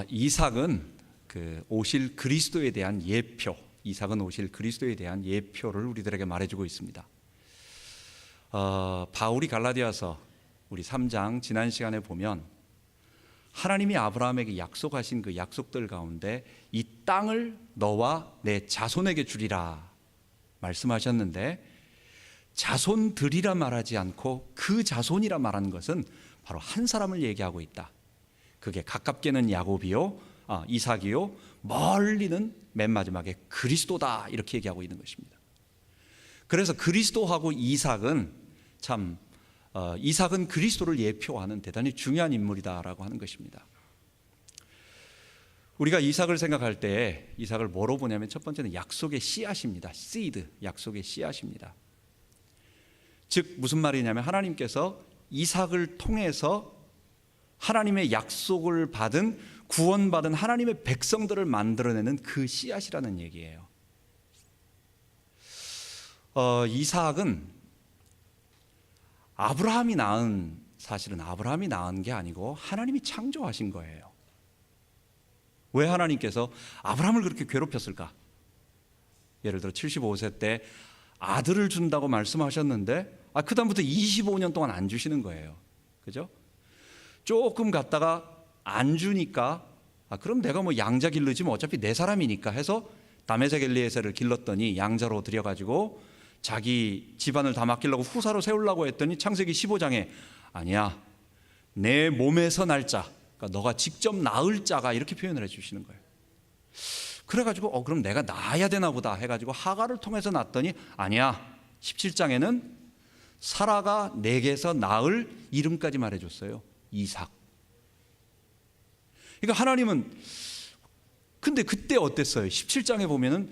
이삭은 오실 그리스도에 대한 예표, 이삭은 오실 그리스도에 대한 예표를 우리들에게 말해주고 있습니다. 바울이 갈라디아서 우리 3장 지난 시간에 보면 하나님이 아브라함에게 약속하신 그 약속들 가운데 이 땅을 너와 내 자손에게 주리라 말씀하셨는데, 자손들이라 말하지 않고 그 자손이라 말한 것은 바로 한 사람을 얘기하고 있다. 그게 가깝게는 이삭이요, 멀리는 맨 마지막에 그리스도다, 이렇게 얘기하고 있는 것입니다. 그래서 그리스도하고 이삭은 이삭은 그리스도를 예표하는 대단히 중요한 인물이다라고 하는 것입니다. 우리가 이삭을 생각할 때 이삭을 뭐로 보냐면 첫 번째는 약속의 씨앗입니다. seed, 약속의 씨앗입니다. 즉 무슨 말이냐면 하나님께서 이삭을 통해서 하나님의 약속을 받은, 구원받은 하나님의 백성들을 만들어내는 그 씨앗이라는 얘기예요. 이삭은 사실은 아브라함이 낳은 게 아니고 하나님이 창조하신 거예요. 왜 하나님께서 아브라함을 그렇게 괴롭혔을까? 예를 들어 75세 때 아들을 준다고 말씀하셨는데 그 다음부터 25년 동안 안 주시는 거예요. 그죠? 조금 갔다가 안 주니까 그럼 내가 양자 기르지 어차피 내 사람이니까 해서 다메섹 엘리에셀을 길렀더니 양자로 들여가지고 자기 집안을 다 맡기려고 후사로 세우려고 했더니 창세기 15장에 아니야, 내 몸에서 날 자, 그러니까 너가 직접 낳을 자가, 이렇게 표현을 해주시는 거예요. 그래가지고 그럼 내가 낳아야 되나 보다 해가지고 하갈을 통해서 낳았더니 아니야, 17장에는 사라가 내게서 낳을 이름까지 말해줬어요. 이삭. 그러니까 하나님은, 근데 그때 어땠어요? 17장에 보면은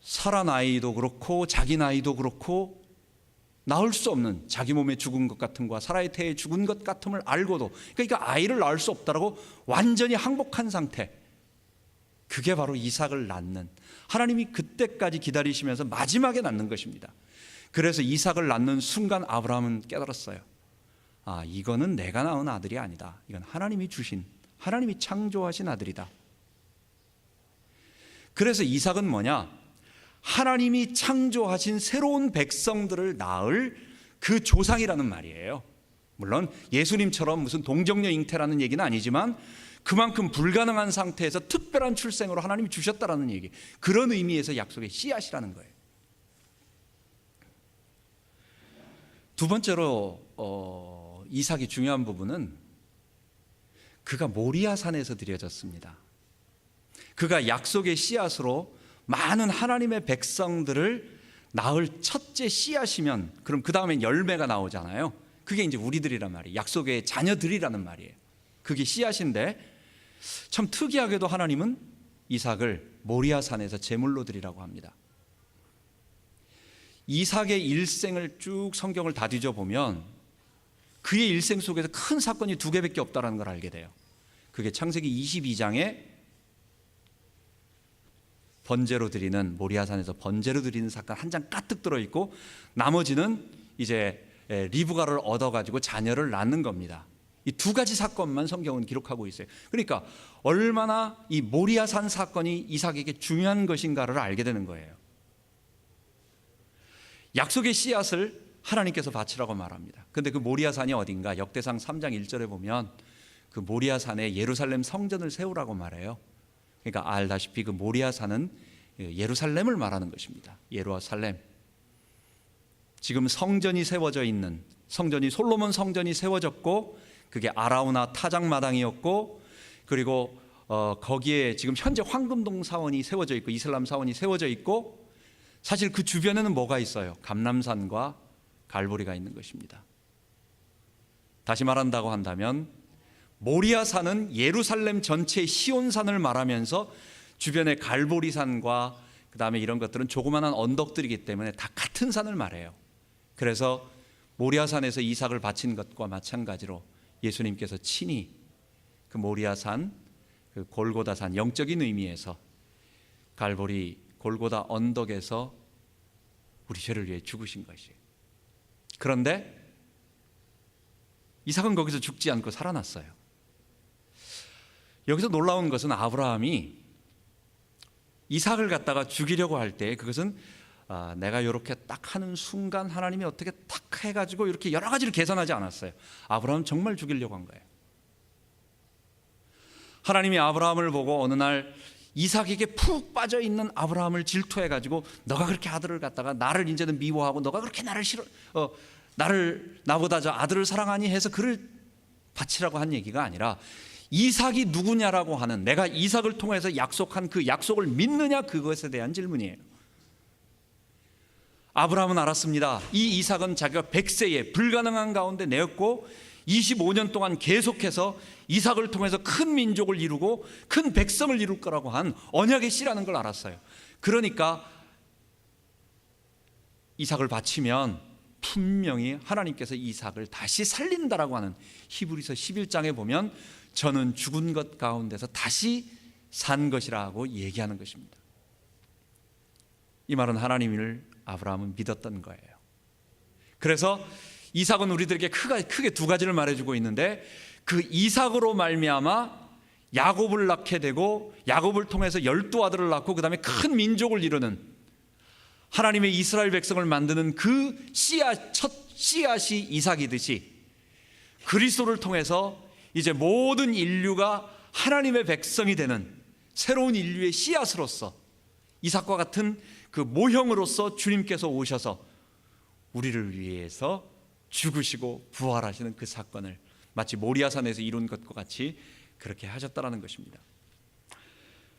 사라 나이도 그렇고 자기 나이도 그렇고 낳을 수 없는, 자기 몸에 죽은 것 같음과 사라의 태에 죽은 것 같음을 알고도, 그러니까 아이를 낳을 수 없다라고 완전히 항복한 상태, 그게 바로 이삭을 낳는, 하나님이 그때까지 기다리시면서 마지막에 낳는 것입니다. 그래서 이삭을 낳는 순간 아브라함은 깨달았어요. 이거는 내가 낳은 아들이 아니다. 이건 하나님이 주신, 하나님이 창조하신 아들이다. 그래서 이삭은 뭐냐? 하나님이 창조하신 새로운 백성들을 낳을 그 조상이라는 말이에요. 물론 예수님처럼 무슨 동정녀 잉태라는 얘기는 아니지만 그만큼 불가능한 상태에서 특별한 출생으로 하나님이 주셨다라는 얘기, 그런 의미에서 약속의 씨앗이라는 거예요. 두 번째로 이삭이 중요한 부분은 그가 모리아 산에서 드려졌습니다. 그가 약속의 씨앗으로 많은 하나님의 백성들을 낳을 첫째 씨앗이면 그럼 그 다음엔 열매가 나오잖아요. 그게 이제 우리들이란 말이에요. 약속의 자녀들이라는 말이에요. 그게 씨앗인데 참 특이하게도 하나님은 이삭을 모리아 산에서 제물로 드리라고 합니다. 이삭의 일생을 쭉 성경을 다 뒤져보면 그의 일생 속에서 큰 사건이 두 개밖에 없다는 걸 알게 돼요. 그게 창세기 22장에 번제로 드리는, 모리아산에서 번제로 드리는 사건 한 장 가득 들어있고, 나머지는 이제 리브가를 얻어가지고 자녀를 낳는 겁니다. 이 두 가지 사건만 성경은 기록하고 있어요. 그러니까 얼마나 이 모리아산 사건이 이삭에게 중요한 것인가를 알게 되는 거예요. 약속의 씨앗을 하나님께서 바치라고 말합니다. 근데 그 모리아산이 어딘가? 역대상 3장 1절에 보면 그 모리아산에 예루살렘 성전을 세우라고 말해요. 그러니까 알다시피 그 모리아산은 예루살렘을 말하는 것입니다. 예루살렘. 지금 성전이 세워져 있는, 성전이 솔로몬 성전이 세워졌고 그게 아라우나 타작마당이었고, 그리고 거기에 지금 현재 황금동 사원이 세워져 있고 이슬람 사원이 세워져 있고, 사실 그 주변에는 뭐가 있어요? 감람산과 갈보리가 있는 것입니다. 다시 말한다고 한다면 모리아산은 예루살렘 전체의 시온산을 말하면서 주변의 갈보리산과 그 다음에 이런 것들은 조그마한 언덕들이기 때문에 다 같은 산을 말해요. 그래서 모리아산에서 이삭을 바친 것과 마찬가지로 예수님께서 친히 그 모리아산, 그 골고다산, 영적인 의미에서 갈보리 골고다 언덕에서 우리 죄를 위해 죽으신 것이에요. 그런데 이삭은 거기서 죽지 않고 살아났어요. 여기서 놀라운 것은 아브라함이 이삭을 갖다가 죽이려고 할 때 그것은 내가 이렇게 딱 하는 순간 하나님이 어떻게 딱 해가지고 이렇게 여러 가지를 계산하지 않았어요. 아브라함 정말 죽이려고 한 거예요. 하나님이 아브라함을 보고 어느 날 이삭에게 푹 빠져 있는 아브라함을 질투해가지고 너가 그렇게 아들을 갖다가 나를 이제는 미워하고 너가 그렇게 나를 나보다 저 아들을 사랑하니 해서 그를 바치라고 한 얘기가 아니라 이삭이 누구냐라고 하는, 내가 이삭을 통해서 약속한 그 약속을 믿느냐, 그것에 대한 질문이에요. 아브라함은 알았습니다. 이 이삭은 자기가 100세에 불가능한 가운데 내었고 25년 동안 계속해서 이삭을 통해서 큰 민족을 이루고 큰 백성을 이룰 거라고 한 언약의 씨라는 걸 알았어요. 그러니까 이삭을 바치면 분명히 하나님께서 이삭을 다시 살린다라고 하는, 히브리서 11장에 보면 저는 죽은 것 가운데서 다시 산 것이라고 얘기하는 것입니다. 이 말은 하나님을 아브라함은 믿었던 거예요. 그래서 이삭은 우리들에게 크게 두 가지를 말해주고 있는데, 그 이삭으로 말미암아 야곱을 낳게 되고 야곱을 통해서 12아들을 낳고 그 다음에 큰 민족을 이루는, 하나님의 이스라엘 백성을 만드는 그 첫 씨앗이 이삭이듯이 그리스도를 통해서 이제 모든 인류가 하나님의 백성이 되는 새로운 인류의 씨앗으로서, 이삭과 같은 그 모형으로서 주님께서 오셔서 우리를 위해서 죽으시고 부활하시는 그 사건을 마치 모리아산에서 이룬 것과 같이 그렇게 하셨다라는 것입니다.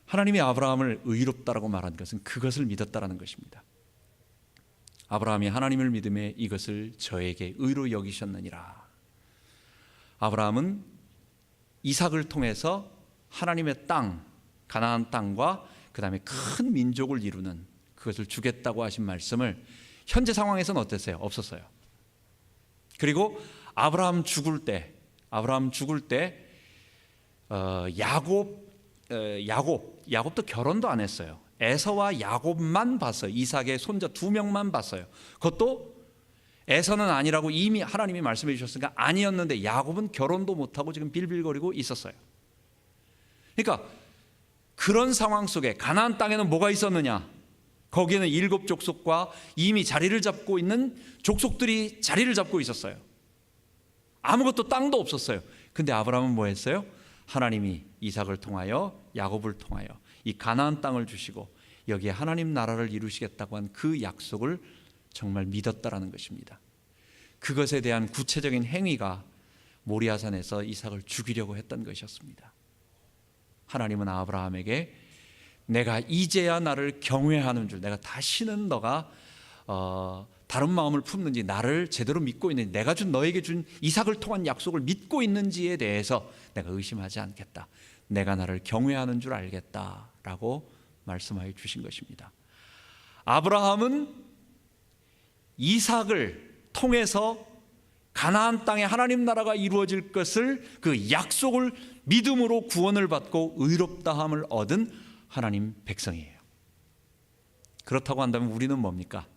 하나님이 아브라함을 의롭다라고 말한 것은 그것을 믿었다라는 것입니다. 아브라함이 하나님을 믿음에 이것을 저에게 의로 여기셨느니라. 아브라함은 이삭을 통해서 하나님의 땅, 가나안 땅과 그 다음에 큰 민족을 이루는, 그것을 주겠다고 하신 말씀을 현재 상황에서는 어땠어요? 없었어요. 그리고 아브라함 죽을 때 야곱도 결혼도 안 했어요. 에서와 야곱만 봤어요. 이삭의 손자 2명만 봤어요. 그것도 에서는 아니라고 이미 하나님이 말씀해 주셨으니까 아니었는데 야곱은 결혼도 못하고 지금 빌빌거리고 있었어요. 그러니까 그런 상황 속에 가나안 땅에는 뭐가 있었느냐? 거기에는 7 족속과 이미 자리를 잡고 있는 족속들이 자리를 잡고 있었어요. 아무것도 땅도 없었어요. 근데 아브라함은 뭐 했어요? 하나님이 이삭을 통하여 야곱을 통하여 이 가나안 땅을 주시고 여기에 하나님 나라를 이루시겠다고 한 그 약속을 정말 믿었다라는 것입니다. 그것에 대한 구체적인 행위가 모리아산에서 이삭을 죽이려고 했던 것이었습니다. 하나님은 아브라함에게 내가 이제야 나를 경외하는 줄, 내가 다시는 너가 다른 마음을 품는지, 나를 제대로 믿고 있는지, 내가 너에게 준 이삭을 통한 약속을 믿고 있는지에 대해서 내가 의심하지 않겠다. 내가 나를 경외하는 줄 알겠다라고 말씀하여 주신 것입니다. 아브라함은 이삭을 통해서 가나안 땅에 하나님 나라가 이루어질 것을, 그 약속을 믿음으로 구원을 받고 의롭다함을 얻은 하나님 백성이에요. 그렇다고 한다면 우리는 뭡니까?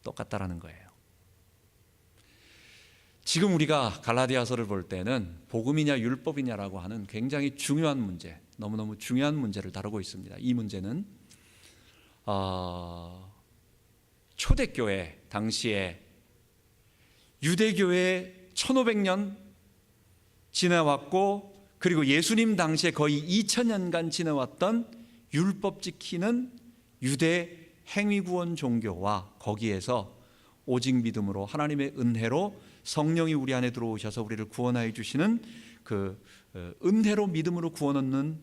똑같다라는 거예요. 지금 우리가 갈라디아서를 볼 때는 복음이냐 율법이냐라고 하는 굉장히 중요한 문제, 너무너무 중요한 문제를 다루고 있습니다. 이 문제는 초대교회 당시에 유대교회 1500년 지나왔고, 그리고 예수님 당시에 거의 2000년간 지나왔던 율법 지키는 유대 행위구원 종교와 거기에서 오직 믿음으로 하나님의 은혜로 성령이 우리 안에 들어오셔서 우리를 구원하여 주시는 그 은혜로 믿음으로 구원 얻는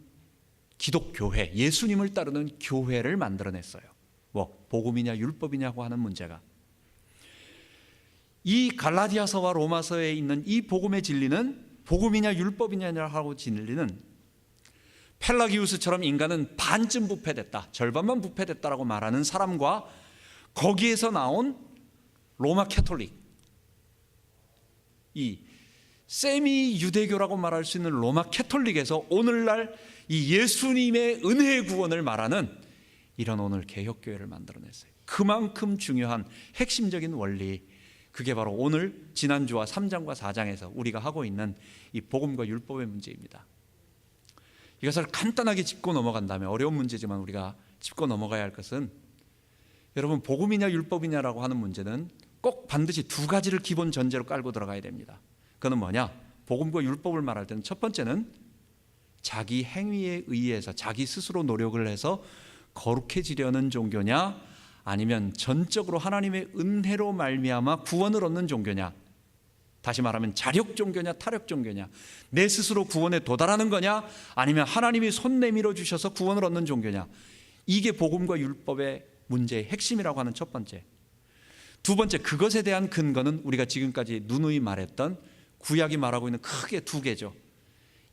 기독교회, 예수님을 따르는 교회를 만들어냈어요. 뭐 복음이냐 율법이냐고 하는 문제가, 이 갈라디아서와 로마서에 있는 이 복음의 진리는 복음이냐 율법이냐라고 진리는 펠라기우스처럼 인간은 반쯤 부패됐다, 절반만 부패됐다라고 말하는 사람과 거기에서 나온 로마 캐톨릭, 이 세미 유대교라고 말할 수 있는 로마 캐톨릭에서 오늘날 이 예수님의 은혜의 구원을 말하는 이런 오늘 개혁교회를 만들어냈어요. 그만큼 중요한 핵심적인 원리, 그게 바로 오늘 지난주와 3장과 4장에서 우리가 하고 있는 이 복음과 율법의 문제입니다. 이것을 간단하게 짚고 넘어간다면, 어려운 문제지만 우리가 짚고 넘어가야 할 것은, 여러분, 복음이냐 율법이냐라고 하는 문제는 꼭 반드시 두 가지를 기본 전제로 깔고 들어가야 됩니다. 그건 뭐냐? 복음과 율법을 말할 때는 첫 번째는 자기 행위에 의해서 자기 스스로 노력을 해서 거룩해지려는 종교냐, 아니면 전적으로 하나님의 은혜로 말미암아 구원을 얻는 종교냐, 다시 말하면 자력 종교냐 타력 종교냐, 내 스스로 구원에 도달하는 거냐, 아니면 하나님이 손 내밀어 주셔서 구원을 얻는 종교냐, 이게 복음과 율법의 문제의 핵심이라고 하는 첫 번째. 두 번째, 그것에 대한 근거는 우리가 지금까지 누누이 말했던 구약이 말하고 있는 크게 두 개죠.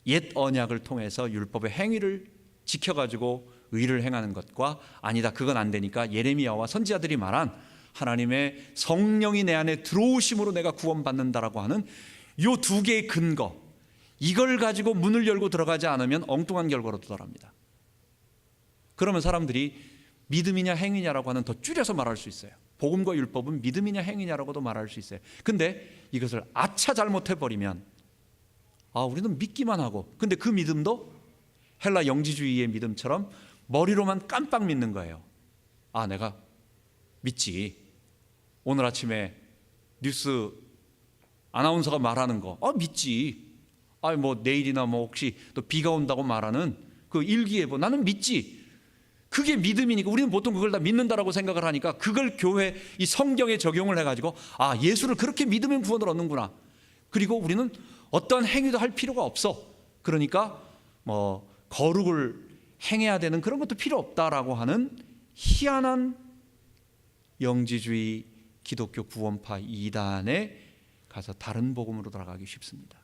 옛 언약을 통해서 율법의 행위를 지켜가지고 의를 행하는 것과, 아니다 그건 안 되니까 예레미야와 선지자들이 말한 하나님의 성령이 내 안에 들어오심으로 내가 구원받는다라고 하는 이 두 개의 근거, 이걸 가지고 문을 열고 들어가지 않으면 엉뚱한 결과로 도달합니다. 그러면 사람들이 믿음이냐 행위냐라고 하는 더 줄여서 말할 수 있어요. 복음과 율법은 믿음이냐 행위냐라고도 말할 수 있어요. 근데 이것을 아차 잘못해버리면, 우리는 믿기만 하고, 근데 그 믿음도 헬라 영지주의의 믿음처럼 머리로만 깜빡 믿는 거예요. 내가 믿지. 오늘 아침에 뉴스 아나운서가 말하는 거 믿지. 뭐 내일이나 뭐 혹시 또 비가 온다고 말하는 그 일기예보 나는 믿지. 그게 믿음이니까 우리는 보통 그걸 다 믿는다라고 생각을 하니까 그걸 교회 이 성경에 적용을 해가지고 예수를 그렇게 믿으면 구원을 얻는구나. 그리고 우리는 어떤 행위도 할 필요가 없어. 그러니까 뭐 거룩을 행해야 되는 그런 것도 필요 없다라고 하는 희한한 영지주의 기독교 구원파 이단에 가서 다른 복음으로 돌아가기 쉽습니다.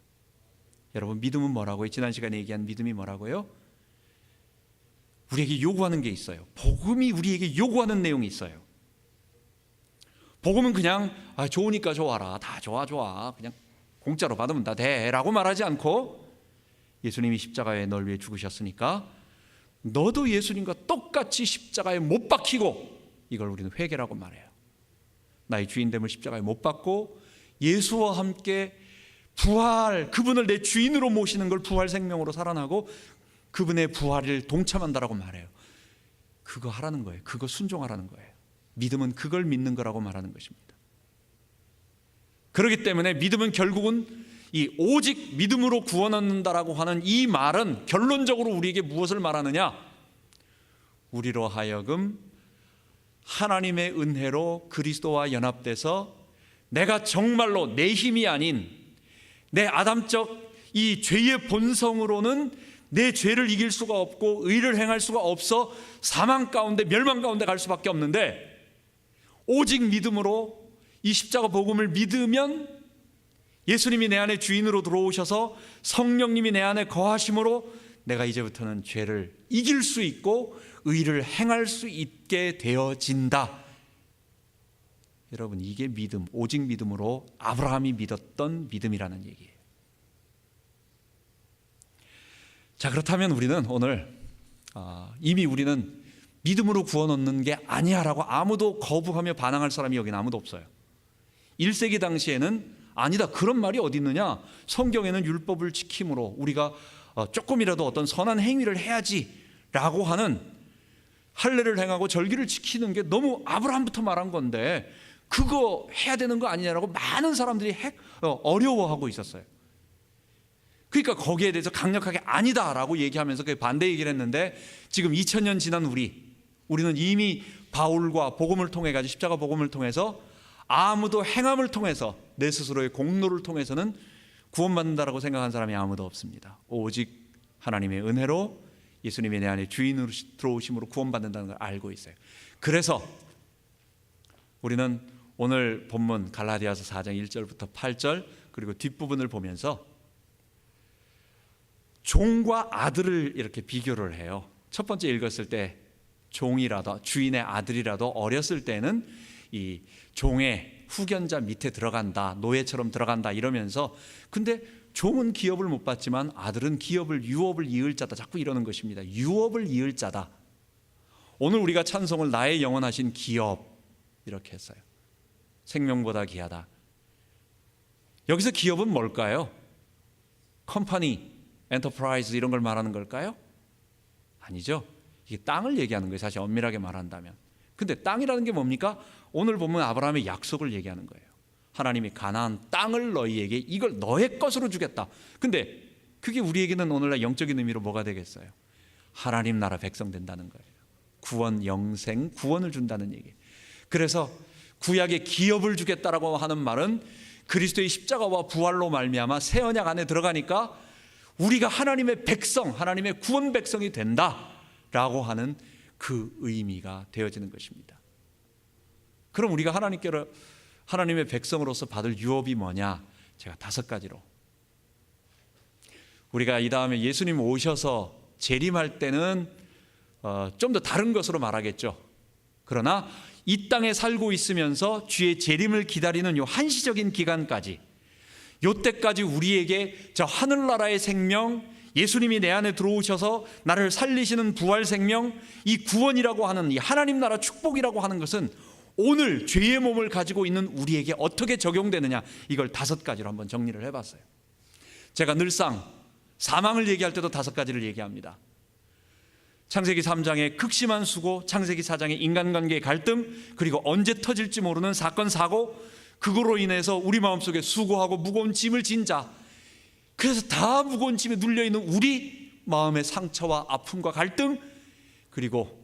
여러분, 믿음은 뭐라고요? 지난 시간에 얘기한 믿음이 뭐라고요? 우리에게 요구하는 게 있어요. 복음이 우리에게 요구하는 내용이 있어요. 복음은 그냥 좋으니까 좋아라, 다 좋아 그냥 공짜로 받으면 다 돼 라고 말하지 않고, 예수님이 십자가에 널 위해 죽으셨으니까 너도 예수님과 똑같이 십자가에 못 박히고, 이걸 우리는 회개라고 말해요. 나의 주인됨을 십자가에 못 박고 예수와 함께 그분을 내 주인으로 모시는 걸 부활 생명으로 살아나고 그분의 부활을 동참한다라고 말해요. 그거 하라는 거예요. 그거 순종하라는 거예요. 믿음은 그걸 믿는 거라고 말하는 것입니다. 그렇기 때문에 믿음은 결국은 이 오직 믿음으로 구원 얻는다라고 하는 이 말은 결론적으로 우리에게 무엇을 말하느냐? 우리로 하여금 하나님의 은혜로 그리스도와 연합돼서 내가 정말로 내 힘이 아닌 내 아담적 이 죄의 본성으로는 내 죄를 이길 수가 없고 의를 행할 수가 없어 사망 가운데 멸망 가운데 갈 수밖에 없는데, 오직 믿음으로 이 십자가 복음을 믿으면 예수님이 내 안에 주인으로 들어오셔서 성령님이 내 안에 거하심으로 내가 이제부터는 죄를 이길 수 있고 의를 행할 수 있게 되어진다. 여러분, 이게 믿음, 오직 믿음으로 아브라함이 믿었던 믿음이라는 얘기예요. 자, 그렇다면 우리는 오늘 이미 우리는 믿음으로 구원 얻는 게 아니야 라고 아무도 거부하며 반항할 사람이 여기는 아무도 없어요. 1세기 당시에는 아니다, 그런 말이 어디 있느냐, 성경에는 율법을 지킴으로 우리가 조금이라도 어떤 선한 행위를 해야지 라고 하는, 할례를 행하고 절기를 지키는 게 너무 아브라함부터 말한 건데 그거 해야 되는 거 아니냐라고 많은 사람들이 어려워하고 있었어요. 그러니까 거기에 대해서 강력하게 아니다라고 얘기하면서 그 반대 얘기를 했는데, 지금 2000년 지난 우리는 이미 바울과 복음을 통해 가지고 십자가 복음을 통해서 아무도 행함을 통해서 내 스스로의 공로를 통해서는 구원받는다라고 생각한 사람이 아무도 없습니다. 오직 하나님의 은혜로 예수님이 내 안에 주인으로 들어오심으로 구원받는다는 걸 알고 있어요. 그래서 우리는 오늘 본문 갈라디아서 4장 1절부터 8절 그리고 뒷부분을 보면서 종과 아들을 이렇게 비교를 해요. 첫 번째 읽었을 때 종이라도, 주인의 아들이라도 어렸을 때는 이 종의 후견자 밑에 들어간다, 노예처럼 들어간다 이러면서, 근데 종은 기업을 못 받지만 아들은 유업을 이을 자다, 자꾸 이러는 것입니다. 유업을 이을 자다. 오늘 우리가 찬송을 나의 영원하신 기업 이렇게 했어요. 생명보다 귀하다. 여기서 기업은 뭘까요? 컴퍼니, 엔터프라이즈 이런 걸 말하는 걸까요? 아니죠. 이게 땅을 얘기하는 거예요. 사실 엄밀하게 말한다면. 근데 땅이라는 게 뭡니까? 오늘 보면 아브라함의 약속을 얘기하는 거예요. 하나님이 가나안 땅을 너희에게 이걸 너의 것으로 주겠다. 근데 그게 우리에게는 오늘날 영적인 의미로 뭐가 되겠어요? 하나님 나라 백성 된다는 거예요. 구원, 영생, 구원을 준다는 얘기. 그래서 구약의 기업을 주겠다라고 하는 말은 그리스도의 십자가와 부활로 말미암아 새 언약 안에 들어가니까 우리가 하나님의 백성, 하나님의 구원 백성이 된다라고 하는 그 의미가 되어지는 것입니다. 그럼 우리가 하나님의 백성으로서 받을 유업이 뭐냐? 제가 5가지로. 우리가 이 다음에 예수님 오셔서 재림할 때는 좀 더 다른 것으로 말하겠죠. 그러나 이 땅에 살고 있으면서 주의 재림을 기다리는 요 한시적인 기간까지, 요 때까지 우리에게 저 하늘나라의 생명, 예수님이 내 안에 들어오셔서 나를 살리시는 부활 생명, 이 구원이라고 하는 이 하나님 나라 축복이라고 하는 것은 오늘 죄의 몸을 가지고 있는 우리에게 어떻게 적용되느냐, 이걸 5가지로 한번 정리를 해봤어요. 제가 늘상 사망을 얘기할 때도 5가지를 얘기합니다. 창세기 3장의 극심한 수고, 창세기 4장의 인간관계의 갈등, 그리고 언제 터질지 모르는 사건 사고, 그거로 인해서 우리 마음속에 수고하고 무거운 짐을 진 자, 그래서 다 무거운 짐에 눌려있는 우리 마음의 상처와 아픔과 갈등, 그리고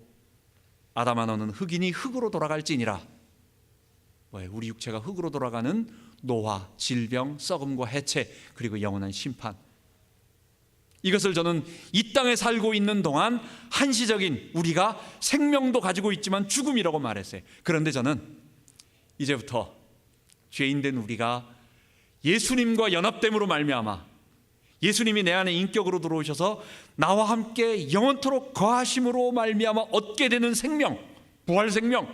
아담아 너는 흙이니 흙으로 돌아갈지니라. 우리 육체가 흙으로 돌아가는 노화, 질병, 썩음과 해체, 그리고 영원한 심판. 이것을 저는 이 땅에 살고 있는 동안 한시적인, 우리가 생명도 가지고 있지만 죽음이라고 말했어요. 그런데 저는 이제부터 죄인된 우리가 예수님과 연합됨으로 말미암아, 예수님이 내 안에 인격으로 들어오셔서 나와 함께 영원토록 거하심으로 말미암아 얻게 되는 생명, 부활 생명,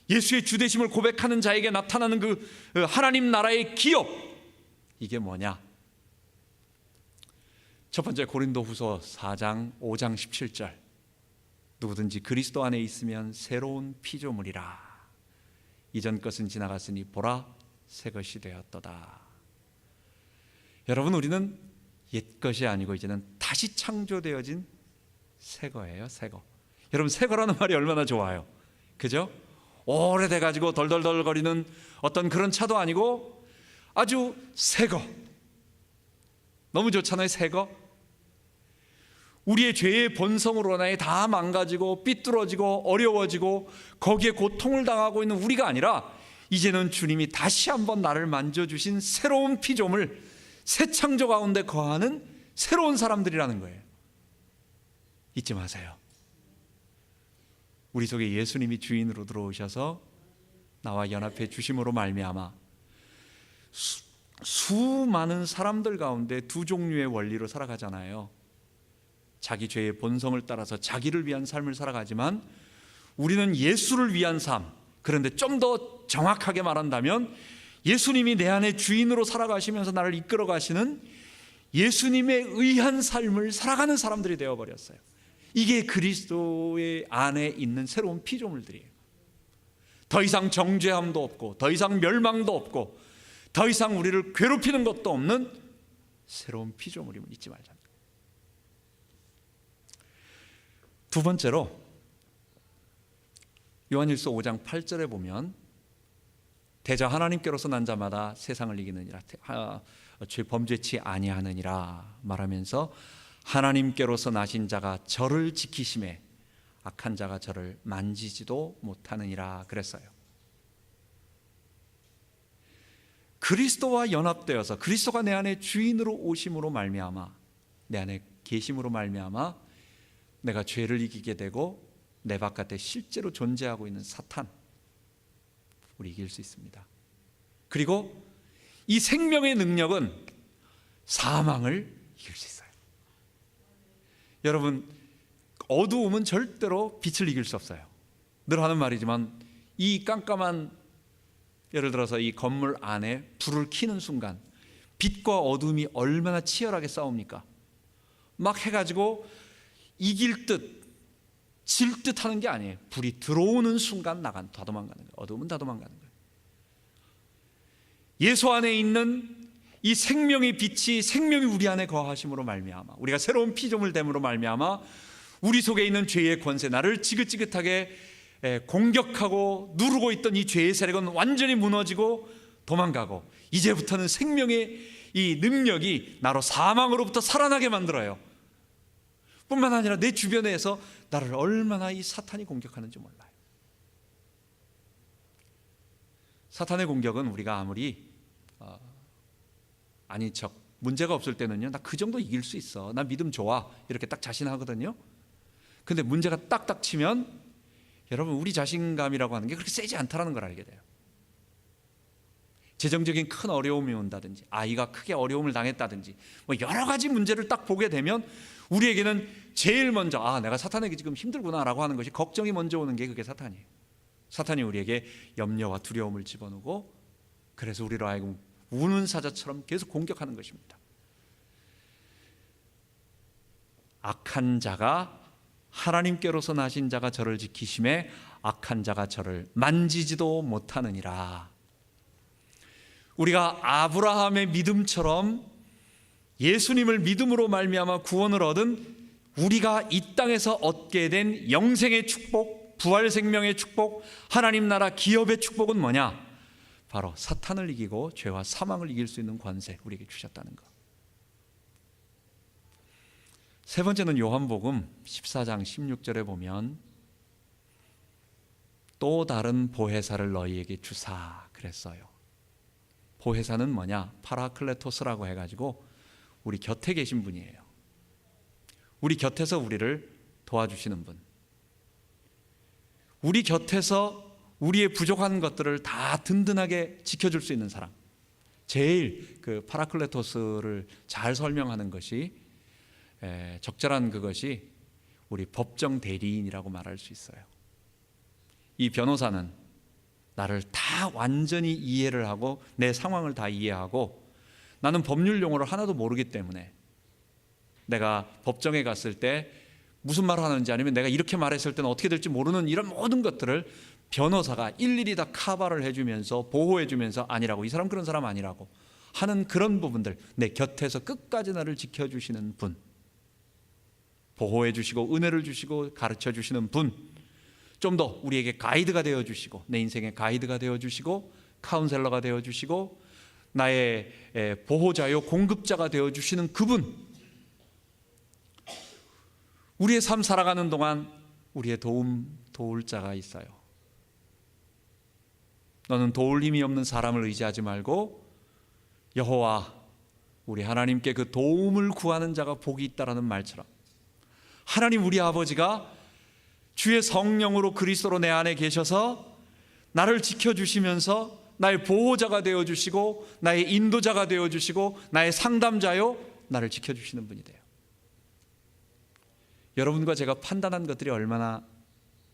예수의 주되심을 고백하는 자에게 나타나는 그 하나님 나라의 기업, 이게 뭐냐? 첫 번째, 고린도후서 4장 5장 17절, 누구든지 그리스도 안에 있으면 새로운 피조물이라. 이전 것은 지나갔으니 보라 새 것이 되었도다. 여러분, 우리는 옛 것이 아니고 이제는 다시 창조되어진 새 거예요. 새 거. 여러분, 새 거라는 말이 얼마나 좋아요, 그죠? 오래돼가지고 덜덜덜거리는 어떤 그런 차도 아니고 아주 새 거. 너무 좋잖아요. 새 거. 우리의 죄의 본성으로 인해 다 망가지고 삐뚤어지고 어려워지고 거기에 고통을 당하고 있는 우리가 아니라, 이제는 주님이 다시 한번 나를 만져주신 새로운 피조물, 새 창조 가운데 거하는 새로운 사람들이라는 거예요. 잊지 마세요. 우리 속에 예수님이 주인으로 들어오셔서 나와 연합해 주심으로 말미암아 수많은 사람들 가운데 2종류의 원리로 살아가잖아요. 자기 죄의 본성을 따라서 자기를 위한 삶을 살아가지만, 우리는 예수를 위한 삶, 그런데 좀 더 정확하게 말한다면 예수님이 내 안에 주인으로 살아가시면서 나를 이끌어 가시는 예수님에 의한 삶을 살아가는 사람들이 되어버렸어요. 이게 그리스도의 안에 있는 새로운 피조물들이에요. 더 이상 정죄함도 없고, 더 이상 멸망도 없고, 더 이상 우리를 괴롭히는 것도 없는 새로운 피조물임을 잊지 말자. 두 번째로, 요한일서 5장 8절에 보면 대저 하나님께로서 난 자마다 세상을 이기느니라, 죄 범죄치 아니하느니라 말하면서 하나님께로서 나신 자가 저를 지키심에 악한 자가 저를 만지지도 못하느니라 그랬어요. 그리스도와 연합되어서 그리스도가 내 안에 주인으로 오심으로 말미암아, 내 안에 계심으로 말미암아 내가 죄를 이기게 되고 내 바깥에 실제로 존재하고 있는 사탄, 우리 이길 수 있습니다. 그리고 이 생명의 능력은 사망을 이길 수 있어요. 여러분, 어두움은 절대로 빛을 이길 수 없어요. 늘 하는 말이지만 이 깜깜한, 예를 들어서 이 건물 안에 불을 켜는 순간 빛과 어둠이 얼마나 치열하게 싸웁니까? 막 해가지고 이길 듯 질 듯 하는 게 아니에요. 불이 들어오는 순간 다 도망가는 거예요. 어둠은 다 도망가는 거예요. 예수 안에 있는 이 생명의 빛이, 생명이 우리 안에 거하심으로 말미암아, 우리가 새로운 피조물 됨으로 말미암아 우리 속에 있는 죄의 권세, 나를 지긋지긋하게 공격하고 누르고 있던 이 죄의 세력은 완전히 무너지고 도망가고, 이제부터는 생명의 이 능력이 나로 사망으로부터 살아나게 만들어요. 뿐만 아니라 내 주변에서 나를 얼마나 이 사탄이 공격하는지 몰라요. 사탄의 공격은 우리가 아무리 아닌 척, 문제가 없을 때는요, 나 그 정도 이길 수 있어, 나 믿음 좋아, 이렇게 딱 자신하거든요. 근데 문제가 딱딱 치면 여러분, 우리 자신감이라고 하는 게 그렇게 세지 않다는 걸 알게 돼요. 재정적인 큰 어려움이 온다든지, 아이가 크게 어려움을 당했다든지, 뭐 여러 가지 문제를 딱 보게 되면 우리에게는 제일 먼저 내가 사탄에게 지금 힘들구나라고 하는 것이, 걱정이 먼저 오는 게 그게 사탄이에요. 사탄이 우리에게 염려와 두려움을 집어넣고, 그래서 우리로 하여금 우는 사자처럼 계속 공격하는 것입니다. 악한 자가, 하나님께로서 나신 자가 저를 지키심에 악한 자가 저를 만지지도 못하느니라. 우리가 아브라함의 믿음처럼 예수님을 믿음으로 말미암아 구원을 얻은, 우리가 이 땅에서 얻게 된 영생의 축복, 부활 생명의 축복, 하나님 나라 기업의 축복은 뭐냐? 바로 사탄을 이기고 죄와 사망을 이길 수 있는 권세, 우리에게 주셨다는 것. 세 번째는 요한복음 14장 16절에 보면, 또 다른 보혜사를 너희에게 주사 그랬어요. 보혜사는 뭐냐? 파라클레토스라고 해가지고 우리 곁에 계신 분이에요. 우리 곁에서 우리를 도와주시는 분, 우리 곁에서 우리의 부족한 것들을 다 든든하게 지켜줄 수 있는 사람. 제일 그 파라클레토스를 잘 설명하는 것이, 적절한 그것이 우리 법정 대리인이라고 말할 수 있어요. 이 변호사는 나를 다 완전히 이해를 하고 내 상황을 다 이해하고, 나는 법률 용어를 하나도 모르기 때문에 내가 법정에 갔을 때 무슨 말을 하는지, 아니면 내가 이렇게 말했을 때는 어떻게 될지 모르는 이런 모든 것들을 변호사가 일일이 다 커버를 해주면서 보호해주면서, 아니라고, 이 사람 그런 사람 아니라고 하는 그런 부분들, 내 곁에서 끝까지 나를 지켜주시는 분, 보호해주시고 은혜를 주시고 가르쳐주시는 분, 좀 더 우리에게 가이드가 되어주시고, 내 인생의 가이드가 되어주시고, 카운셀러가 되어주시고, 나의 보호자요 공급자가 되어주시는 그분, 우리의 삶 살아가는 동안 우리의 도울 자가 있어요. 너는 도울 힘이 없는 사람을 의지하지 말고 여호와 우리 하나님께 그 도움을 구하는 자가 복이 있다라는 말처럼, 하나님 우리 아버지가 주의 성령으로 그리스도로 내 안에 계셔서 나를 지켜주시면서 나의 보호자가 되어주시고, 나의 인도자가 되어주시고, 나의 상담자요, 나를 지켜주시는 분이 돼요. 여러분과 제가 판단한 것들이 얼마나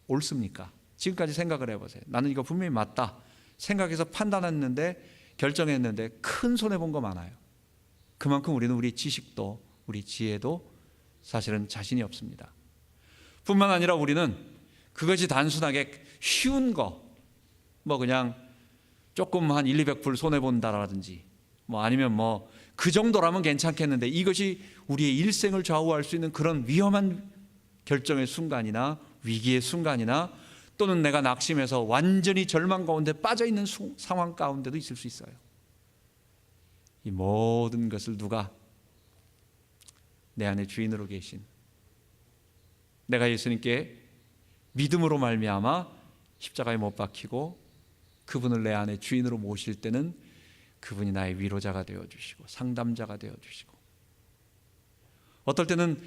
옳습니까? 지금까지 생각을 해보세요. 나는 이거 분명히 맞다 생각해서 판단했는데, 결정했는데 큰 손해본 거 많아요. 그만큼 우리는 우리 지식도 우리 지혜도 사실은 자신이 없습니다. 뿐만 아니라 우리는 그것이 단순하게 쉬운 거, 뭐 그냥 조금 한 100-200불 손해본다라든지, 뭐 아니면 뭐 그 정도라면 괜찮겠는데, 이것이 우리의 일생을 좌우할 수 있는 그런 위험한 결정의 순간이나 위기의 순간이나, 또는 내가 낙심해서 완전히 절망 가운데 빠져있는 상황 가운데도 있을 수 있어요. 이 모든 것을 누가? 내 안에 주인으로 계신, 내가 예수님께 믿음으로 말미암아 십자가에 못 박히고 그분을 내 안에 주인으로 모실 때는 그분이 나의 위로자가 되어주시고 상담자가 되어주시고, 어떨 때는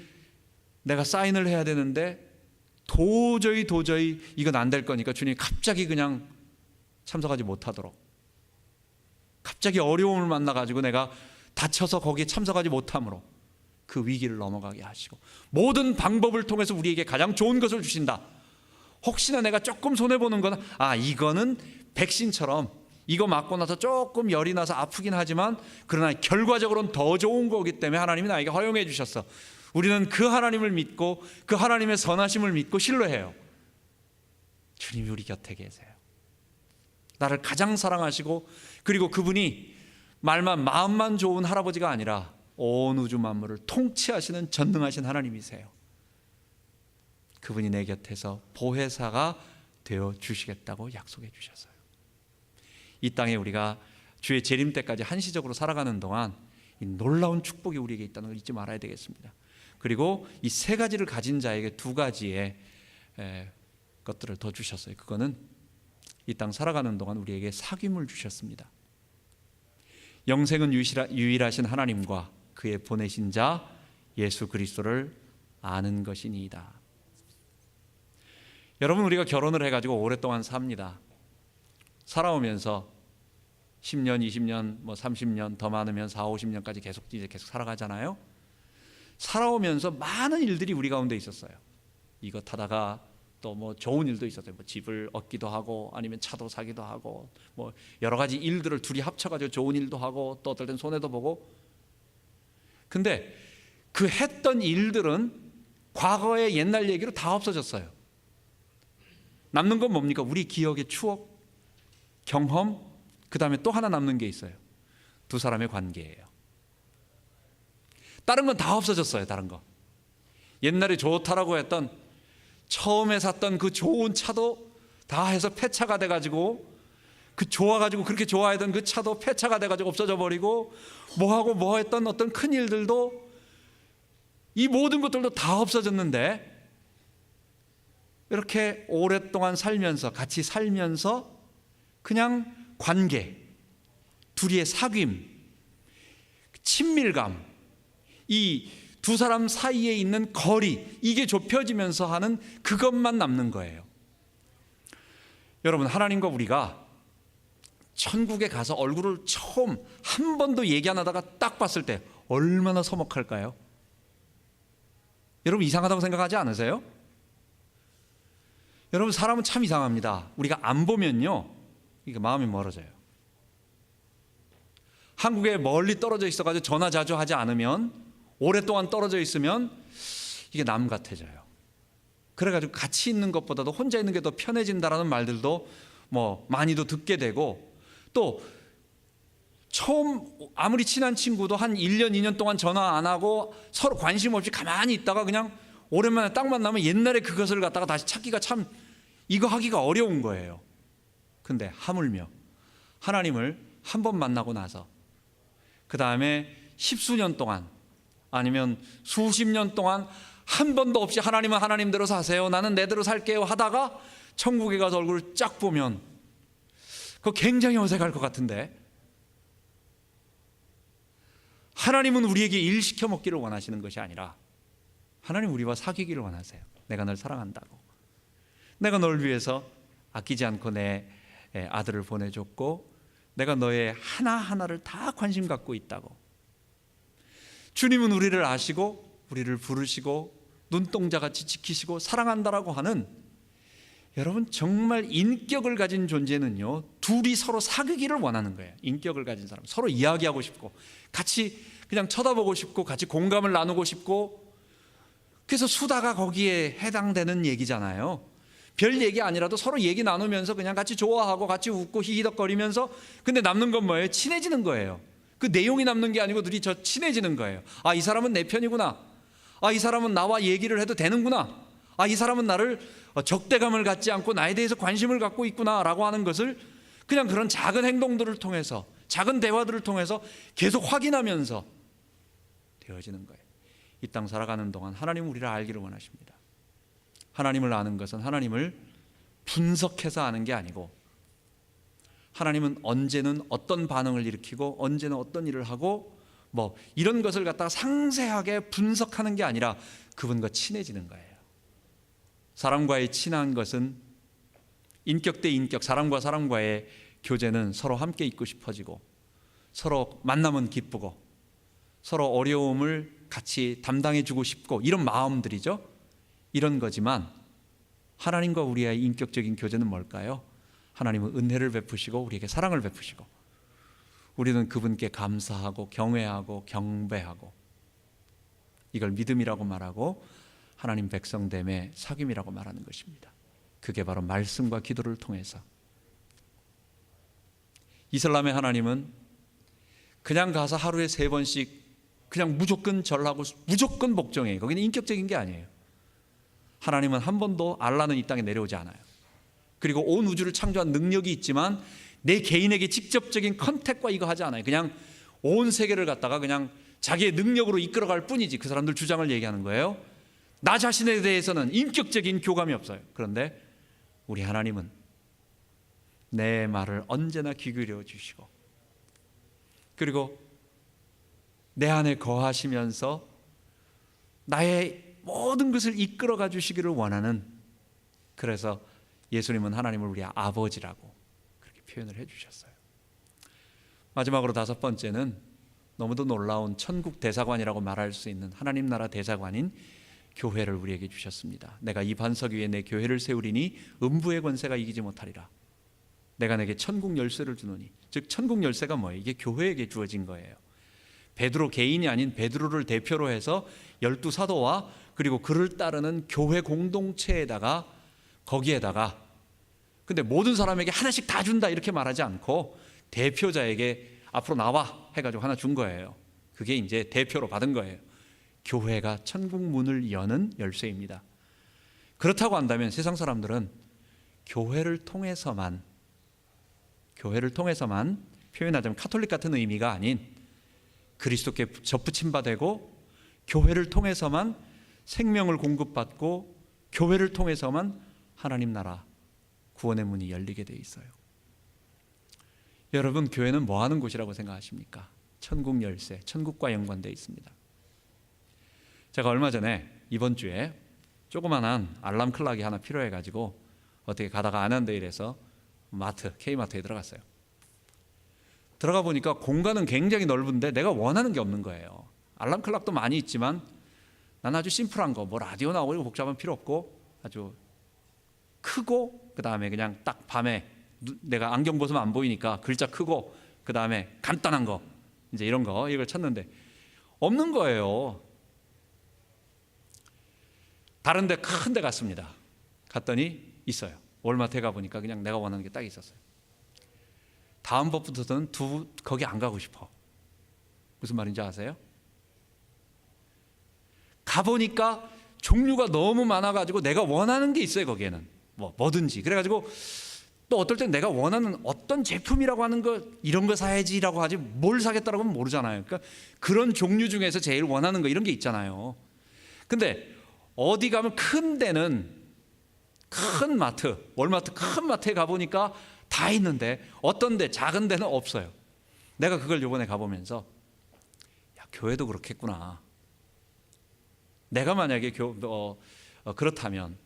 내가 사인을 해야 되는데 도저히 이건 안 될 거니까 주님이 갑자기 그냥 참석하지 못하도록, 갑자기 어려움을 만나가지고 내가 다쳐서 거기에 참석하지 못함으로 그 위기를 넘어가게 하시고, 모든 방법을 통해서 우리에게 가장 좋은 것을 주신다. 혹시나 내가 조금 손해보는 거는, 이거는 백신처럼 이거 맞고 나서 조금 열이 나서 아프긴 하지만 그러나 결과적으로는 더 좋은 거기 때문에 하나님이 나에게 허용해 주셨어. 우리는 그 하나님을 믿고 그 하나님의 선하심을 믿고 신뢰해요. 주님이 우리 곁에 계세요. 나를 가장 사랑하시고, 그리고 그분이 마음만 좋은 할아버지가 아니라 온 우주 만물을 통치하시는 전능하신 하나님이세요. 그분이 내 곁에서 보혜사가 되어 주시겠다고 약속해 주셨어요. 이 땅에 우리가 주의 재림 때까지 한시적으로 살아가는 동안 이 놀라운 축복이 우리에게 있다는 걸 잊지 말아야 되겠습니다. 그리고 이 세 가지를 가진 자에게 두 가지의 것들을 더 주셨어요. 그거는 이 땅 살아가는 동안 우리에게 사귐을 주셨습니다. 영생은 유일하신 하나님과 그의 보내신 자 예수 그리스도를 아는 것이니이다. 여러분, 우리가 결혼을 해가지고 오랫동안 삽니다. 살아오면서 10년, 20년, 30년, 더 많으면 4, 50년까지 계속 살아가잖아요. 살아오면서 많은 일들이 우리 가운데 있었어요. 이거 타다가 또 좋은 일도 있었어요. 집을 얻기도 하고, 아니면 차도 사기도 하고, 여러 가지 일들을 둘이 합쳐가지고 좋은 일도 하고, 또 어떨 땐 손해도 보고. 근데 그 했던 일들은 과거의 옛날 얘기로 다 없어졌어요. 남는 건 뭡니까? 우리 기억의 추억, 경험, 그 다음에 또 하나 남는 게 있어요. 두 사람의 관계예요. 다른 건 다 없어졌어요. 다른 거. 옛날에 좋다라고 했던, 처음에 샀던 그 좋은 차도 다 해서 폐차가 돼가지고, 그 좋아가지고 그렇게 좋아하던 그 차도 폐차가 돼가지고 없어져 버리고, 뭐 했던 어떤 큰 일들도, 이 모든 것들도 다 없어졌는데, 이렇게 오랫동안 살면서, 같이 살면서 그냥 관계, 둘이의 사귐, 친밀감, 이 두 사람 사이에 있는 거리, 이게 좁혀지면서 하는 그것만 남는 거예요. 여러분, 하나님과 우리가 천국에 가서 얼굴을 처음 한 번도 얘기 안 하다가 딱 봤을 때 얼마나 서먹할까요? 여러분, 이상하다고 생각하지 않으세요? 여러분, 사람은 참 이상합니다. 우리가 안 보면요, 이게 마음이 멀어져요. 한국에 멀리 떨어져 있어가지고 전화 자주 하지 않으면, 오랫동안 떨어져 있으면 이게 남 같아져요. 그래가지고 같이 있는 것보다도 혼자 있는 게 더 편해진다라는 말들도 많이도 듣게 되고, 또 처음 아무리 친한 친구도 한 1년, 2년 동안 전화 안 하고 서로 관심 없이 가만히 있다가 그냥 오랜만에 딱 만나면 옛날에 그것을 갖다가 다시 찾기가 참, 이거 하기가 어려운 거예요. 근데 하물며 하나님을 한 번 만나고 나서 그 다음에 10수년 동안, 아니면 수십 년 동안 한 번도 없이 하나님은 하나님대로 사세요, 나는 내대로 살게요 하다가 천국에 가서 얼굴을 쫙 보면 그거 굉장히 어색할 것 같은데, 하나님은 우리에게 일 시켜 먹기를 원하시는 것이 아니라 하나님 우리와 사귀기를 원하세요. 내가 널 사랑한다고, 내가 널 위해서 아끼지 않고 내 아들을 보내줬고, 내가 너의 하나하나를 다 관심 갖고 있다고. 주님은 우리를 아시고 우리를 부르시고 눈동자같이 지키시고 사랑한다라고 하는, 여러분, 정말 인격을 가진 존재는요, 둘이 서로 사귀기를 원하는 거예요. 인격을 가진 사람, 서로 이야기하고 싶고 같이 그냥 쳐다보고 싶고 같이 공감을 나누고 싶고, 그래서 수다가 거기에 해당되는 얘기잖아요. 별 얘기 아니라도 서로 얘기 나누면서 그냥 같이 좋아하고 같이 웃고 히히덕거리면서, 근데 남는 건 뭐예요? 친해지는 거예요. 그 내용이 남는 게 아니고 둘이 저 친해지는 거예요. 아, 이 사람은 내 편이구나. 아, 이 사람은 나와 얘기를 해도 되는구나. 아, 이 사람은 나를 적대감을 갖지 않고 나에 대해서 관심을 갖고 있구나 라고 하는 것을 그냥 그런 작은 행동들을 통해서, 작은 대화들을 통해서 계속 확인하면서 되어지는 거예요. 이 땅 살아가는 동안 하나님은 우리를 알기를 원하십니다. 하나님을 아는 것은 하나님을 분석해서 아는 게 아니고, 하나님은 언제는 어떤 반응을 일으키고 언제는 어떤 일을 하고 이런 것을 갖다가 상세하게 분석하는 게 아니라 그분과 친해지는 거예요. 사람과의 친한 것은 인격 대 인격, 사람과 사람과의 교제는 서로 함께 있고 싶어지고, 서로 만나면 기쁘고, 서로 어려움을 같이 담당해 주고 싶고, 이런 마음들이죠. 이런 거지만 하나님과 우리의 인격적인 교제는 뭘까요? 하나님은 은혜를 베푸시고 우리에게 사랑을 베푸시고, 우리는 그분께 감사하고 경외하고 경배하고, 이걸 믿음이라고 말하고 하나님 백성됨의 사귐이라고 말하는 것입니다. 그게 바로 말씀과 기도를 통해서. 이슬람의 하나님은 그냥 가서 하루에 3번씩 그냥 무조건 절하고 무조건 복종해요. 거기는 인격적인 게 아니에요. 하나님은 한 번도 알라는 이 땅에 내려오지 않아요. 그리고 온 우주를 창조한 능력이 있지만 내 개인에게 직접적인 컨택과 이거 하지 않아요. 그냥 온 세계를 갖다가 그냥 자기의 능력으로 이끌어갈 뿐이지. 그 사람들 주장을 얘기하는 거예요. 나 자신에 대해서는 인격적인 교감이 없어요. 그런데 우리 하나님은 내 말을 언제나 귀 기울여 주시고, 그리고 내 안에 거하시면서 나의 모든 것을 이끌어가 주시기를 원하는, 그래서 예수님은 하나님을 우리 아버지라고 그렇게 표현을 해주셨어요. 마지막으로 다섯 번째는 너무도 놀라운 천국 대사관이라고 말할 수 있는 하나님 나라 대사관인 교회를 우리에게 주셨습니다. 내가 이 반석 위에 내 교회를 세우리니 음부의 권세가 이기지 못하리라. 내가 내게 천국 열쇠를 주노니. 즉 천국 열쇠가 뭐예요? 이게 교회에게 주어진 거예요. 베드로 개인이 아닌 베드로를 대표로 해서 12 사도와 그리고 그를 따르는 교회 공동체에다가, 거기에다가, 근데 모든 사람에게 하나씩 다 준다 이렇게 말하지 않고 대표자에게 앞으로 나와 해가지고 하나 준 거예요. 그게 이제 대표로 받은 거예요. 교회가 천국 문을 여는 열쇠입니다. 그렇다고 한다면 세상 사람들은 교회를 통해서만 표현하자면 카톨릭 같은 의미가 아닌 그리스도께 접붙임바 되고 교회를 통해서만 생명을 공급받고 교회를 통해서만 하나님 나라 구원의 문이 열리게 돼 있어요. 여러분, 교회는 뭐 하는 곳이라고 생각하십니까? 천국 열쇠, 천국과 연관되어 있습니다. 제가 얼마 전에 이번 주에 조그만한 알람 클락이 하나 필요해가지고 어떻게 가다가 아난데일에서 K마트에 들어갔어요. 들어가 보니까 공간은 굉장히 넓은데 내가 원하는 게 없는 거예요. 알람 클락도 많이 있지만 나는 아주 심플한 거, 뭐 라디오 나오고 복잡한 필요 없고 아주 크고, 그 다음에 그냥 딱 밤에 내가 안경 벗으면 안 보이니까 글자 크고, 그 다음에 간단한 거, 이제 이런 거, 이걸 찾는데 없는 거예요. 다른 데 큰 데 갔습니다. 갔더니 있어요. 월마트에 가보니까 그냥 내가 원하는 게 딱 있었어요. 다음번부터는 거기 안 가고 싶어. 무슨 말인지 아세요? 가보니까 종류가 너무 많아가지고 내가 원하는 게 있어요. 거기에는 뭐든지. 그래가지고 또 어떨 땐 내가 원하는 어떤 제품이라고 하는 거, 이런 거 사야지라고 하지 뭘 사겠다라고 하면 모르잖아요. 그러니까 그런 종류 중에서 제일 원하는 거 이런 게 있잖아요. 근데 어디 가면 큰 데는, 큰 마트, 월마트 큰 마트에 가보니까 다 있는데 어떤 데 작은 데는 없어요. 내가 그걸 요번에 가보면서 교회도 그렇겠구나. 내가 만약에 그렇다면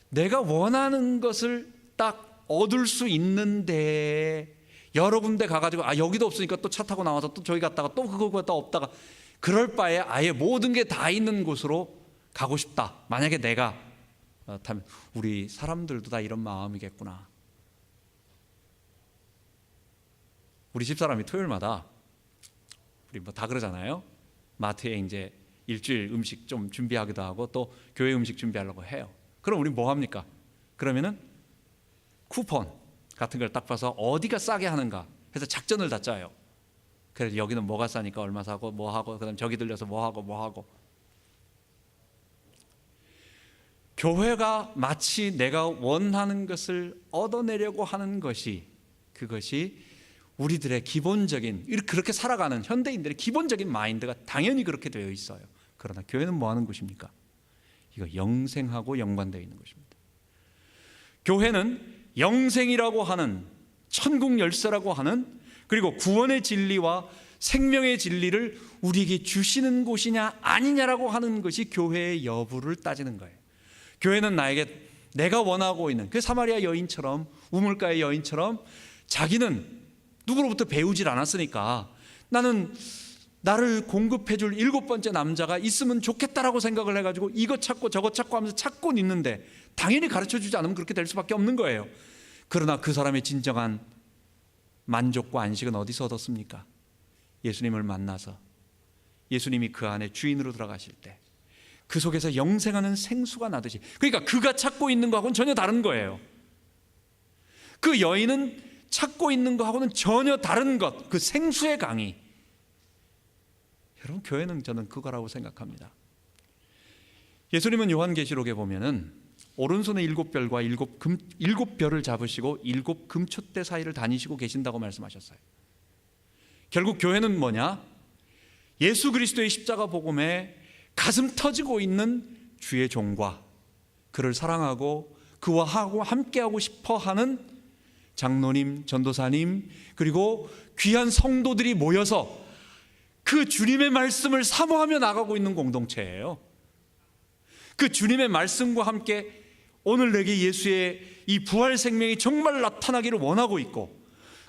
내가 원하는 것을 딱 얻을 수 있는데 여러 군데 가가지고 여기도 없으니까 또 차 타고 나와서 또 저기 갔다가 또 그거 갔다 없다가, 그럴 바에 아예 모든 게 다 있는 곳으로 가고 싶다. 만약에 내가 그렇다면 우리 사람들도 다 이런 마음이겠구나. 우리 집사람이 토요일마다, 우리 뭐 다 그러잖아요. 마트에 이제 일주일 음식 좀 준비하기도 하고 또 교회 음식 준비하려고 해요. 그럼 우리 뭐 합니까? 그러면은 쿠폰 같은 걸 딱 봐서 어디가 싸게 하는가 해서 작전을 다 짜요. 그래서 여기는 뭐가 싸니까 얼마 사고 뭐 하고, 그다음 저기 들려서 뭐 하고. 교회가 마치 내가 원하는 것을 얻어내려고 하는 것이, 그것이 우리들의 기본적인, 그렇게 살아가는 현대인들의 기본적인 마인드가 당연히 그렇게 되어 있어요. 그러나 교회는 뭐 하는 곳입니까? 이거 영생하고 연관되어 있는 것입니다. 교회는 영생이라고 하는, 천국 열쇠라고 하는, 그리고 구원의 진리와 생명의 진리를 우리에게 주시는 곳이냐 아니냐라고 하는 것이 교회의 여부를 따지는 거예요. 교회는 나에게 내가 원하고 있는 그 사마리아 여인처럼, 우물가의 여인처럼 자기는 누구로부터 배우질 않았으니까 나는 나를 공급해줄 7번째 남자가 있으면 좋겠다라고 생각을 해가지고 이것 찾고 저것 찾고 하면서 찾고 있는데, 당연히 가르쳐주지 않으면 그렇게 될 수밖에 없는 거예요. 그러나 그 사람의 진정한 만족과 안식은 어디서 얻었습니까? 예수님을 만나서 예수님이 그 안에 주인으로 들어가실 때 그 속에서 영생하는 생수가 나듯이, 그러니까 그가 찾고 있는 거하고는 전혀 다른 거예요. 그 여인은 찾고 있는 거하고는 전혀 다른 것, 그 생수의 강이. 여러분, 교회는 저는 그거라고 생각합니다. 예수님은 요한계시록에 보면은 오른손에 7별과 7별을 잡으시고 7 금촛대 사이를 다니시고 계신다고 말씀하셨어요. 결국 교회는 뭐냐? 예수 그리스도의 십자가 복음에 가슴 터지고 있는 주의 종과 그를 사랑하고 그와 함께하고 싶어하는 장로님, 전도사님, 그리고 귀한 성도들이 모여서 그 주님의 말씀을 사모하며 나가고 있는 공동체예요. 그 주님의 말씀과 함께 오늘 내게 예수의 이 부활 생명이 정말 나타나기를 원하고 있고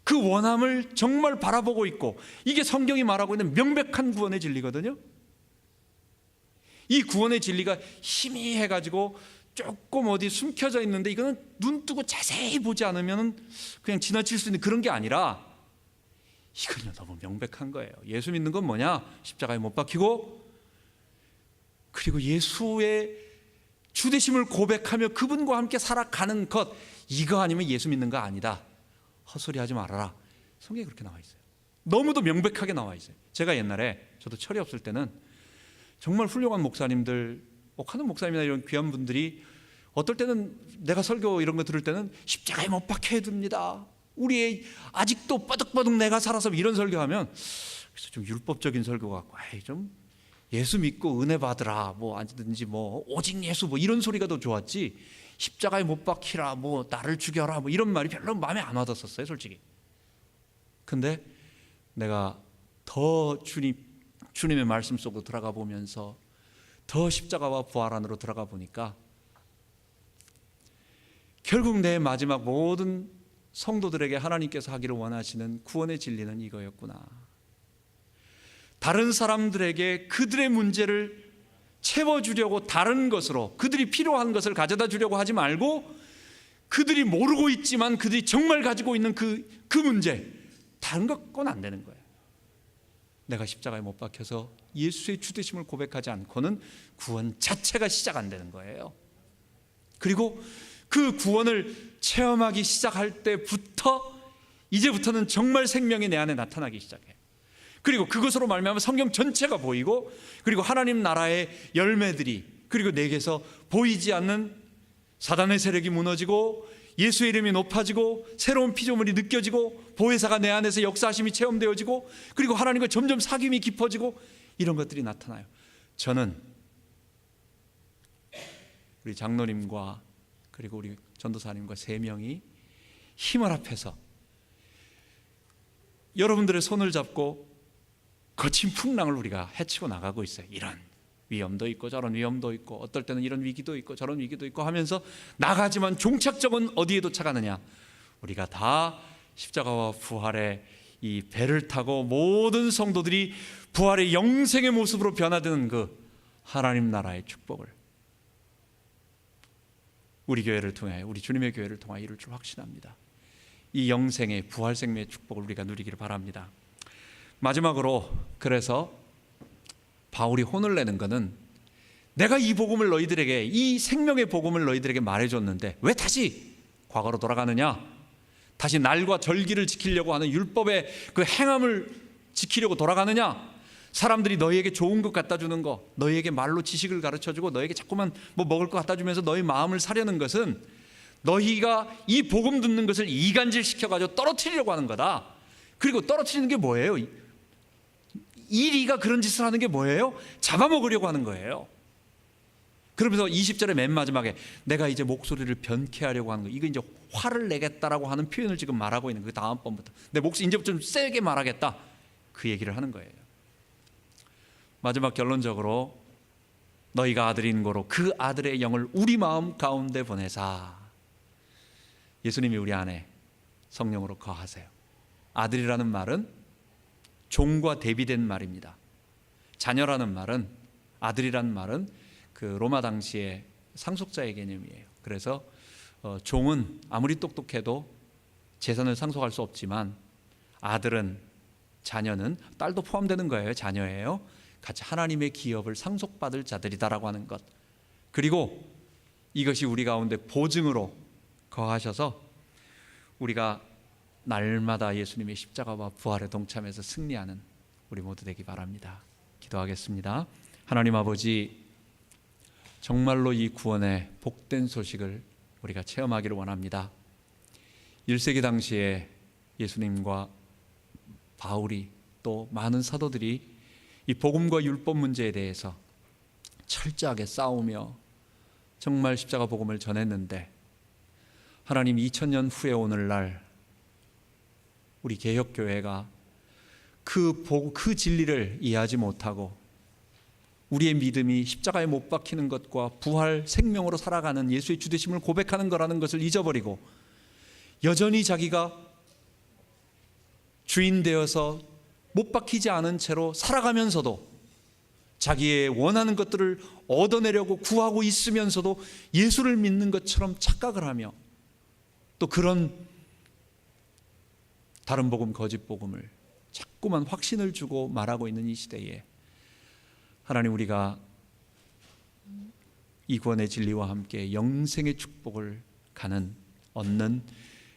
그 원함을 정말 바라보고 있고, 이게 성경이 말하고 있는 명백한 구원의 진리거든요. 이 구원의 진리가 희미해가지고 조금 어디 숨겨져 있는데 이거는 눈 뜨고 자세히 보지 않으면 그냥 지나칠 수 있는 그런 게 아니라 이건요 너무 명백한 거예요. 예수 믿는 건 뭐냐? 십자가에 못 박히고 그리고 예수의 주되심을 고백하며 그분과 함께 살아가는 것, 이거 아니면 예수 믿는 거 아니다. 헛소리하지 말아라. 성경에 그렇게 나와 있어요. 너무도 명백하게 나와 있어요. 제가 옛날에 저도 철이 없을 때는 정말 훌륭한 목사님들, 옥하는 목사님이나 이런 귀한 분들이 어떨 때는 내가 설교 이런 거 들을 때는 십자가에 못 박혀야 됩니다. 우리 아직도 뻐득뻐득 내가 살아서 이런 설교하면 그래서 좀 율법적인 설교 같고 좀 예수 믿고 은혜 받으라 뭐 아니든지 뭐 오직 예수 뭐 이런 소리가 더 좋았지, 십자가에 못 박히라 뭐 나를 죽여라 뭐 이런 말이 별로 마음에 안 와닿았었어요 솔직히. 근데 내가 더 주님의 말씀 속으로 들어가 보면서 더 십자가와 부활 안으로 들어가 보니까 결국 내 마지막 모든 성도들에게 하나님께서 하기를 원하시는 구원의 진리는 이거였구나. 다른 사람들에게 그들의 문제를 채워주려고 다른 것으로 그들이 필요한 것을 가져다 주려고 하지 말고 그들이 모르고 있지만 그들이 정말 가지고 있는 그 문제, 다른 건 안 되는 거예요. 내가 십자가에 못 박혀서 예수의 주되심을 고백하지 않고는 구원 자체가 시작 안 되는 거예요. 그리고 그 구원을 체험하기 시작할 때부터 이제부터는 정말 생명이 내 안에 나타나기 시작해요. 그리고 그것으로 말미암아 성경 전체가 보이고, 그리고 하나님 나라의 열매들이, 그리고 내게서 보이지 않는 사단의 세력이 무너지고 예수의 이름이 높아지고 새로운 피조물이 느껴지고 보혜사가 내 안에서 역사하심이 체험되어지고 그리고 하나님과 점점 사귐이 깊어지고 이런 것들이 나타나요. 저는 우리 장로님과 그리고 우리 전도사님과 3명이 힘을 합해서 여러분들의 손을 잡고 거친 풍랑을 우리가 헤치고 나가고 있어요. 이런 위험도 있고 저런 위험도 있고 어떨 때는 이런 위기도 있고 저런 위기도 있고 하면서 나가지만 종착점은 어디에 도착하느냐? 우리가 다 십자가와 부활의 이 배를 타고 모든 성도들이 부활의 영생의 모습으로 변화되는 그 하나님 나라의 축복을 우리 교회를 통해, 우리 주님의 교회를 통해 이룰 줄 확신합니다. 이 영생의 부활 생명의 축복을 우리가 누리기를 바랍니다. 마지막으로, 그래서 바울이 혼을 내는 것은 내가 이 복음을 너희들에게, 이 생명의 복음을 너희들에게 말해줬는데 왜 다시 과거로 돌아가느냐? 다시 날과 절기를 지키려고 하는 율법의 그 행함을 지키려고 돌아가느냐? 사람들이 너희에게 좋은 것 갖다 주는 거, 너희에게 말로 지식을 가르쳐주고 너희에게 자꾸만 뭐 먹을 거 갖다 주면서 너희 마음을 사려는 것은 너희가 이 복음 듣는 것을 이간질시켜가지고 떨어뜨리려고 하는 거다. 그리고 떨어뜨리는 게 뭐예요? 이리가 그런 짓을 하는 게 뭐예요? 잡아먹으려고 하는 거예요. 그러면서 20절의 맨 마지막에 내가 이제 목소리를 변케 하려고 하는 거, 이거 이제 화를 내겠다라고 하는 표현을 지금 말하고 있는 그 다음 번부터 내 목소리 이제부터 좀 세게 말하겠다, 그 얘기를 하는 거예요. 마지막 결론적으로 너희가 아들인 고로 그 아들의 영을 우리 마음 가운데 보내사. 예수님이 우리 안에 성령으로 거하세요. 아들이라는 말은 종과 대비된 말입니다. 자녀라는 말은, 아들이라는 말은 그 로마 당시의 상속자의 개념이에요. 그래서 종은 아무리 똑똑해도 재산을 상속할 수 없지만 아들은, 자녀는, 딸도 포함되는 거예요. 자녀예요. 같이 하나님의 기업을 상속받을 자들이다라고 하는 것. 그리고 이것이 우리 가운데 보증으로 거하셔서 우리가 날마다 예수님의 십자가와 부활에 동참해서 승리하는 우리 모두 되기 바랍니다. 기도하겠습니다. 하나님 아버지, 정말로 이 구원의 복된 소식을 우리가 체험하기를 원합니다. 1세기 당시에 예수님과 바울이 또 많은 사도들이 이 복음과 율법 문제에 대해서 철저하게 싸우며 정말 십자가 복음을 전했는데, 하나님 2000년 후에 오늘날 우리 개혁교회가 그 진리를 이해하지 못하고 우리의 믿음이 십자가에 못 박히는 것과 부활 생명으로 살아가는 예수의 주되심을 고백하는 거라는 것을 잊어버리고 여전히 자기가 주인 되어서 못 박히지 않은 채로 살아가면서도 자기의 원하는 것들을 얻어내려고 구하고 있으면서도 예수를 믿는 것처럼 착각을 하며 또 그런 다른 복음, 거짓 복음을 자꾸만 확신을 주고 말하고 있는 이 시대에 하나님, 우리가 이 구원의 진리와 함께 영생의 축복을 얻는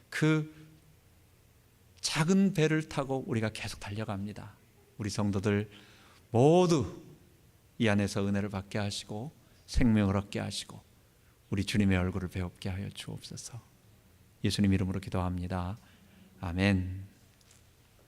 그 작은 배를 타고 우리가 계속 달려갑니다. 우리 성도들 모두 이 안에서 은혜를 받게 하시고 생명을 얻게 하시고 우리 주님의 얼굴을 배웁게 하여 주옵소서. 예수님 이름으로 기도합니다. 아멘.